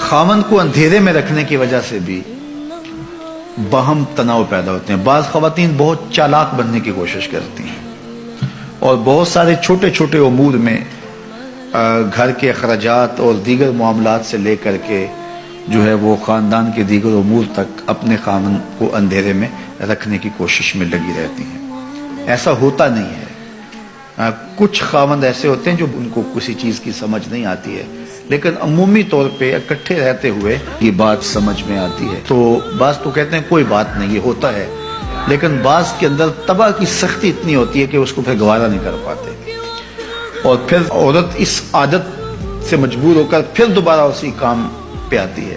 خاوند کو اندھیرے میں رکھنے کی وجہ سے بھی باہم تناؤ پیدا ہوتے ہیں. بعض خواتین بہت چالاک بننے کی کوشش کرتی ہیں اور بہت سارے چھوٹے چھوٹے امور میں گھر کے اخراجات اور دیگر معاملات سے لے کر کے جو ہے وہ خاندان کے دیگر امور تک اپنے خاوند کو اندھیرے میں رکھنے کی کوشش میں لگی رہتی ہیں. ایسا ہوتا نہیں ہے. کچھ خاوند ایسے ہوتے ہیں جو ان کو کسی چیز کی سمجھ نہیں آتی ہے، لیکن عمومی طور پہ اکٹھے رہتے ہوئے یہ بات سمجھ میں آتی ہے. تو بعض تو کہتے ہیں کوئی بات نہیں، یہ ہوتا ہے، لیکن بعض کے اندر طبع کی سختی اتنی ہوتی ہے کہ اس کو پھر گوارا نہیں کر پاتے، اور پھر عورت اس عادت سے مجبور ہو کر پھر دوبارہ اسی کام پہ آتی ہے،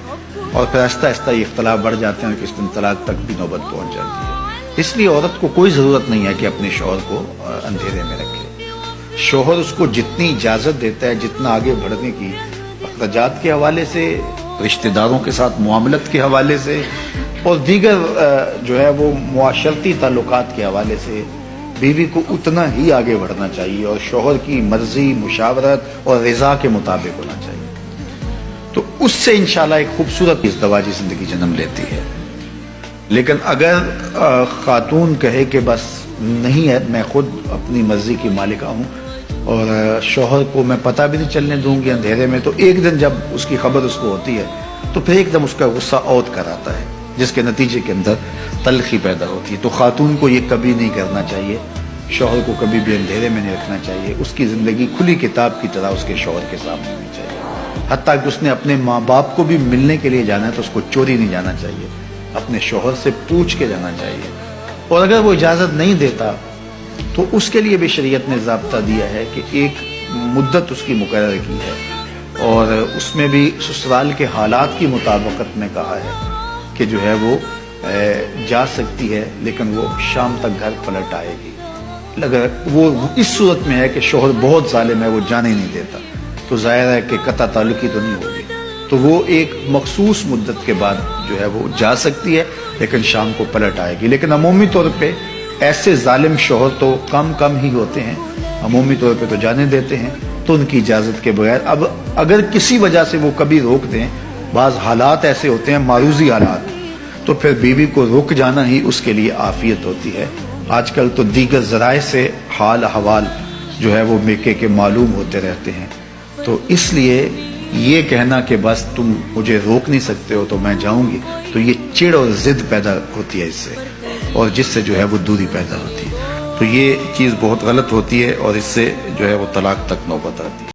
اور پھر آہستہ آہستہ یہ اختلاف بڑھ جاتے ہیں اور کس دن طلاق تک بھی نوبت پہنچ جاتی ہے. اس لیے عورت کو کوئی ضرورت نہیں ہے کہ اپنے شوہر کو اندھیرے میں رکھے. شوہر اس کو جتنی اجازت دیتا ہے، جتنا آگے بڑھنے کی، اخراجات کے حوالے سے، رشتہ داروں کے ساتھ معاملت کے حوالے سے، اور دیگر جو ہے وہ معاشرتی تعلقات کے حوالے سے بیوی کو اتنا ہی آگے بڑھنا چاہیے، اور شوہر کی مرضی، مشاورت اور رضا کے مطابق ہونا چاہیے. تو اس سے انشاءاللہ ایک خوبصورت ازدواجی زندگی جنم لیتی ہے. لیکن اگر خاتون کہے کہ بس نہیں ہے، میں خود اپنی مرضی کی مالکہ ہوں اور شوہر کو میں پتہ بھی نہیں چلنے دوں گی اندھیرے میں، تو ایک دن جب اس کی خبر اس کو ہوتی ہے تو پھر ایک دم اس کا غصہ عود کر آتا ہے، جس کے نتیجے کے اندر تلخی پیدا ہوتی ہے. تو خاتون کو یہ کبھی نہیں کرنا چاہیے، شوہر کو کبھی بھی اندھیرے میں نہیں رکھنا چاہیے. اس کی زندگی کھلی کتاب کی طرح اس کے شوہر کے سامنے ہونی چاہیے. حتیٰ کہ اس نے اپنے ماں باپ کو بھی ملنے کے لیے جانا ہے تو اس کو چوری نہیں جانا چاہیے، اپنے شوہر سے پوچھ کے جانا چاہیے. اور اگر وہ اجازت نہیں دیتا تو اس کے لیے بھی شریعت نے ضابطہ دیا ہے کہ ایک مدت اس کی مقرر کی ہے، اور اس میں بھی سسرال کے حالات کی مطابقت میں کہا ہے کہ جو ہے وہ جا سکتی ہے، لیکن وہ شام تک گھر پلٹ آئے گی. اگر وہ اس صورت میں ہے کہ شوہر بہت ظالم ہے، وہ جانے نہیں دیتا، تو ظاہر ہے کہ قطع تعلقی تو نہیں ہوگی. تو وہ ایک مخصوص مدت کے بعد جو ہے وہ جا سکتی ہے، لیکن شام کو پلٹ آئے گی. لیکن عمومی طور پہ ایسے ظالم شوہر تو کم ہی ہوتے ہیں، عمومی طور پہ تو جانے دیتے ہیں، تو ان کی اجازت کے بغیر. اب اگر کسی وجہ سے وہ کبھی روک دیں، بعض حالات ایسے ہوتے ہیں معروضی حالات، تو پھر بیوی کو رک جانا ہی اس کے لیے عافیت ہوتی ہے. آج کل تو دیگر ذرائع سے حال احوال جو ہے وہ میکے کے معلوم ہوتے رہتے ہیں. تو اس لیے یہ کہنا کہ بس تم مجھے روک نہیں سکتے ہو تو میں جاؤں گی، تو یہ چڑ اور ضد پیدا ہوتی ہے اس سے، اور جس سے جو ہے وہ دوری پیدا ہوتی ہے. تو یہ چیز بہت غلط ہوتی ہے، اور اس سے جو ہے وہ طلاق تک نوبت آتی ہے.